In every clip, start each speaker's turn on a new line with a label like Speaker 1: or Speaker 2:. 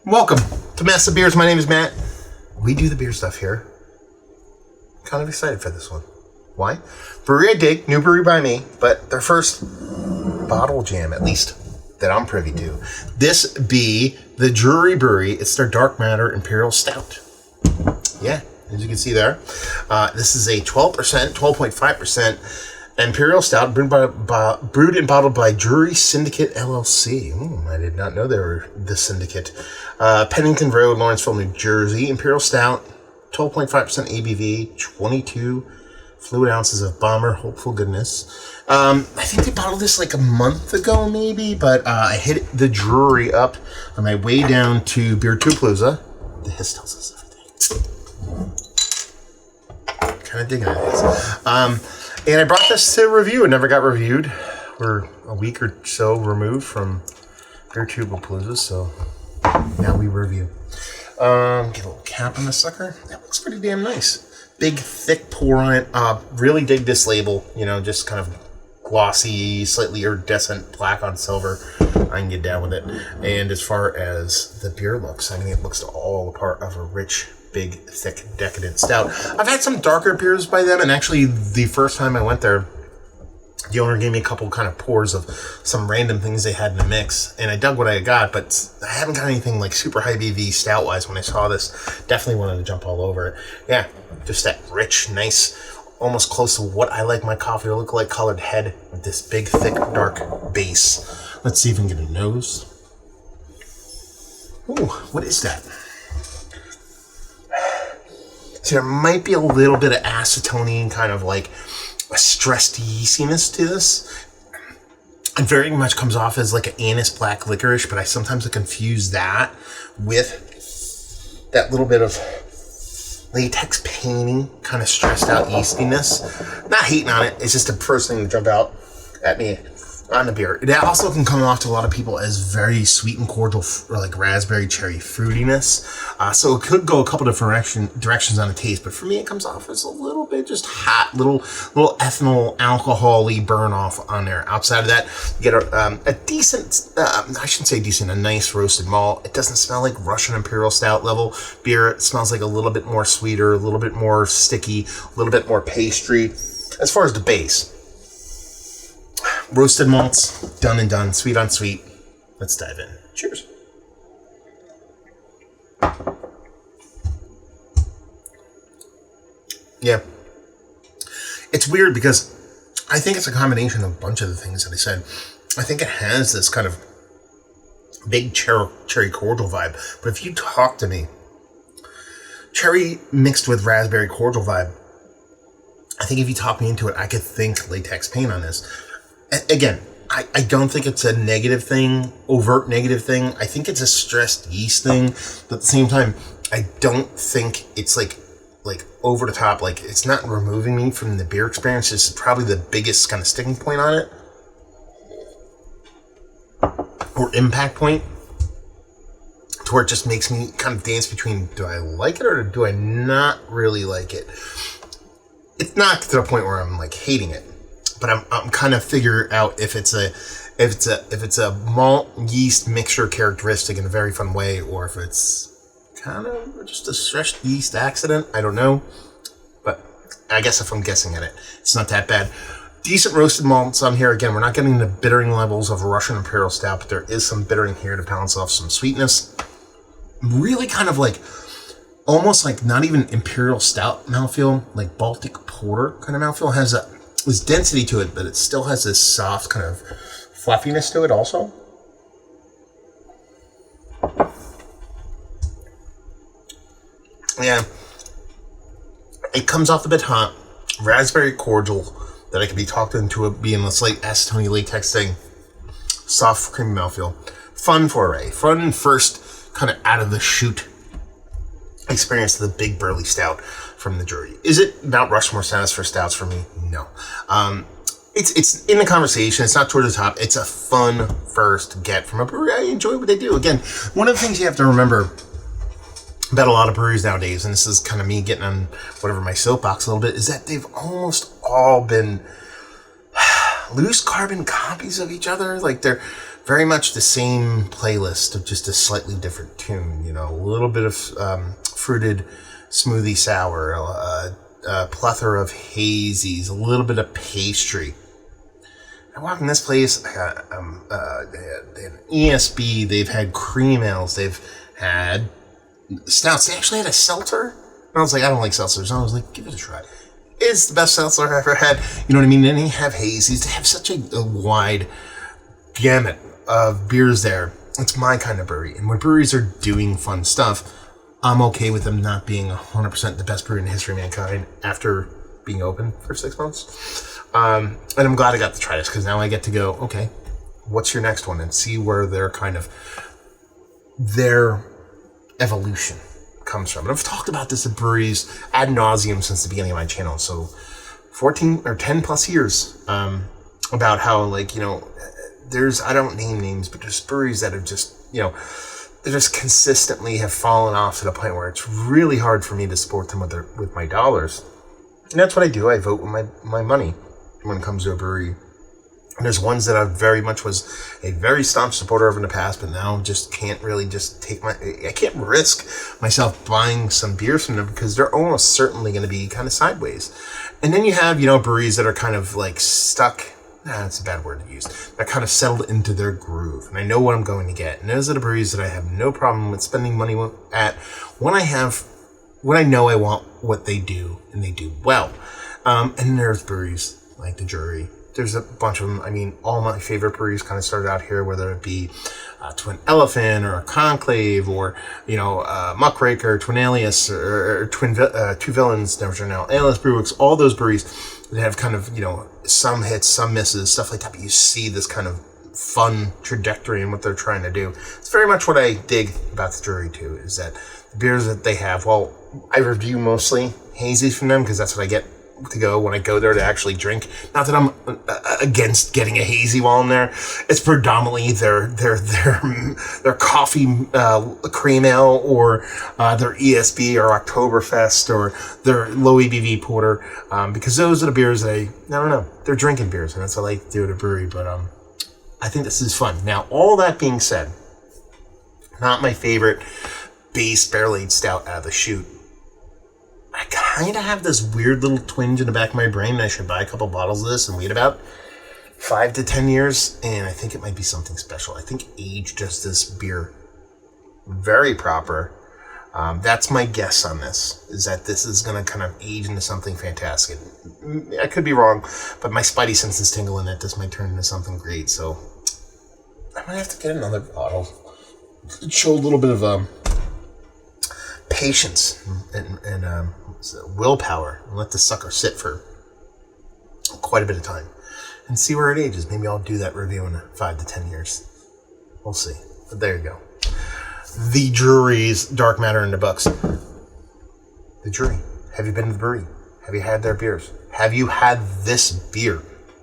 Speaker 1: Welcome to Massive Beers. My name is Matt. We do the beer stuff here. Kind of excited for this one. Why? Brewery I dig, new brewery by me, but their first bottle jam, at least that I'm privy to. This be the Druery Brewery. It's their Dark Matter Imperial Stout. Yeah, as you can see there. This is a 12.5% Imperial Stout brewed and bottled by Druery Syndicate LLC. I did not know they were the syndicate. Pennington Road, Lawrenceville, New Jersey. Imperial Stout, 12.5% ABV, 22 fluid ounces of bomber, hopeful goodness. I think they bottled this like a month ago, maybe, but I hit the Druery up on my way down to Beer Palooza. The hiss tells us everything. Kind of digging at this. And I brought this to review. It never got reviewed. We're a week or so removed from Beer Palooza, so now we review. Get a little cap on this sucker. That looks pretty damn nice. Big, thick pour on it. Really dig this label. You know, just kind of glossy, slightly iridescent, black on silver. I can get down with it. And as far as the beer looks, I mean, it looks all a part of a rich, big, thick, decadent stout. I've had some darker beers by them, and actually the first time I went there, the owner gave me a couple kind of pours of some random things they had in the mix, and I dug what I got, but I haven't got anything like super high BV stout-wise. When I saw this, definitely wanted to jump all over it. Yeah, just that rich, nice, almost close to what I like my coffee to look like, colored head with this big, thick, dark base. Let's see if we can get a nose. Ooh, what is that? So there might be a little bit of acetone, kind of like a stressed yeastiness to this. It very much comes off as like an anise black licorice, but I sometimes confuse that with that little bit of latex painting, kind of stressed out yeastiness. Not hating on it, it's just the first thing to jump out at me on the beer. It also can come off to a lot of people as very sweet and cordial, or like raspberry cherry fruitiness. So it could go a couple different directions on the taste, but for me it comes off as a little bit just hot, little ethanol, alcohol-y burn off on there. Outside of that, you get a decent, I shouldn't say decent, a nice roasted malt. It doesn't smell like Russian Imperial Stout level beer. It smells like a little bit more sweeter, a little bit more sticky, a little bit more pastry. As far as the base, roasted malts, done and done, sweet on sweet. Let's dive in. Cheers. Yeah. It's weird because I think it's a combination of a bunch of the things that I said. I think it has this kind of big cherry cordial vibe. But if you talk to me, cherry mixed with raspberry cordial vibe, I think if you talk me into it, I could think latex paint on this. Again, I don't think it's a negative thing, overt negative thing. I think it's a stressed yeast thing. But at the same time, I don't think it's like over the top. Like, it's not removing me from the beer experience. It's probably the biggest kind of sticking point on it, or impact point, to where it just makes me kind of dance between, do I like it or do I not really like it? It's not to the point where I'm like hating it. But I'm kind of figuring out if it's a malt yeast mixture characteristic in a very fun way, or if it's kind of just a stressed yeast accident. I don't know, but I guess if I'm guessing at it, it's not that bad. Decent roasted malts on here. Again, we're not getting the bittering levels of Russian Imperial Stout, but there is some bittering here to balance off some sweetness. Really kind of like, almost like not even Imperial Stout mouthfeel, like Baltic Porter kind of mouthfeel. Has this density to it, but it still has this soft kind of fluffiness to it also. Yeah. It comes off a bit hot. Raspberry cordial that I could be talked into it being a slight acetone latex thing. Soft, creamy mouthfeel. Fun foray. Fun first kind of out of the chute experience of the big burly stout from the Druery. Is it Mount Rushmore status for stouts for me? No. It's in the conversation. It's not toward the top. It's a fun first get from a brewery. I enjoy what they do. Again, one of the things you have to remember about a lot of breweries nowadays, and this is kind of me getting on whatever my soapbox a little bit, is that they've almost all been loose carbon copies of each other. Like they're very much the same playlist of just a slightly different tune. You know, a little bit of fruited smoothie sour, a plethora of hazies, a little bit of pastry. I walked in this place. They had an ESB. They've had cream ales. They've had stouts. They actually had a seltzer. And I was like, I don't like seltzers. And I was like, give it a try. It's the best seltzer I've ever had. You know what I mean? And they have hazies. They have such a wide gamut of beers there. It's my kind of brewery. And when breweries are doing fun stuff, I'm okay with them not being 100% the best brewery in the history of mankind after being open for 6 months. And I'm glad I got to try this because now I get to go, okay, what's your next one? And see where their evolution comes from. And I've talked about this at breweries ad nauseum since the beginning of my channel. So 14 or 10 plus years about how, like, you know, there's, I don't name names, but there's breweries that have just, you know, they just consistently have fallen off to the point where it's really hard for me to support them with my dollars. And that's what I do. I vote with my money when it comes to a brewery. And there's ones that I very much was a very staunch supporter of in the past, but now just can't really just I can't risk myself buying some beers from them because they're almost certainly going to be kind of sideways. And then you have, you know, breweries that are kind of like stuck. That's a bad word to use. They're kind of settled into their groove. And I know what I'm going to get. And those are the breweries that I have no problem with spending money at when I know I want what they do and they do well. And then there's breweries like the Druery. There's a bunch of them. I mean, all my favorite breweries kind of started out here, whether it be Twin Elephant or a Conclave or, you know, Muckraker, Twin Alias or Two Villains, Never Turn Out, ALS Brewworks, all those breweries that have kind of, you know, some hits, some misses, stuff like that. But you see this kind of fun trajectory in what they're trying to do. It's very much what I dig about the Druery too, is that the beers that they have, well, I review mostly hazies from them because that's what I get to go when I go there to actually drink. Not that I'm against getting a hazy while I'm there. It's predominantly their coffee cream ale or their ESB or Oktoberfest or their low ABV porter because those are the beers that I don't know. They're drinking beers and that's what I like to do at a brewery. But I think this is fun. Now, all that being said, not my favorite base barrel-aged stout out of the chute. I kind of have this weird little twinge in the back of my brain that I should buy a couple bottles of this and wait about 5 to 10 years, and I think it might be something special. I think age does this beer very proper. That's my guess on this, is that this is going to kind of age into something fantastic. I could be wrong, but my spidey senses tingle in it. This might turn into something great, so I might have to get another bottle. Show a little bit of patience and willpower and let the sucker sit for quite a bit of time and see where it ages. Maybe I'll do that review in 5 to 10 years. We'll see. But there you go. The Druery's Dark Matter in the books. The Druery. Have you been to the brewery? Have you had their beers? Have you had this beer?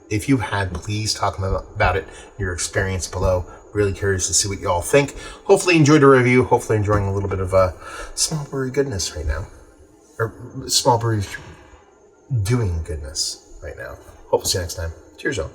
Speaker 1: If you had, please talk about it, your experience below. Really curious to see what you all think. Hopefully you enjoyed the review. Hopefully enjoying a little bit of small brewery goodness right now. Or small brewery doing goodness right now. Hope to see you next time. Cheers, y'all.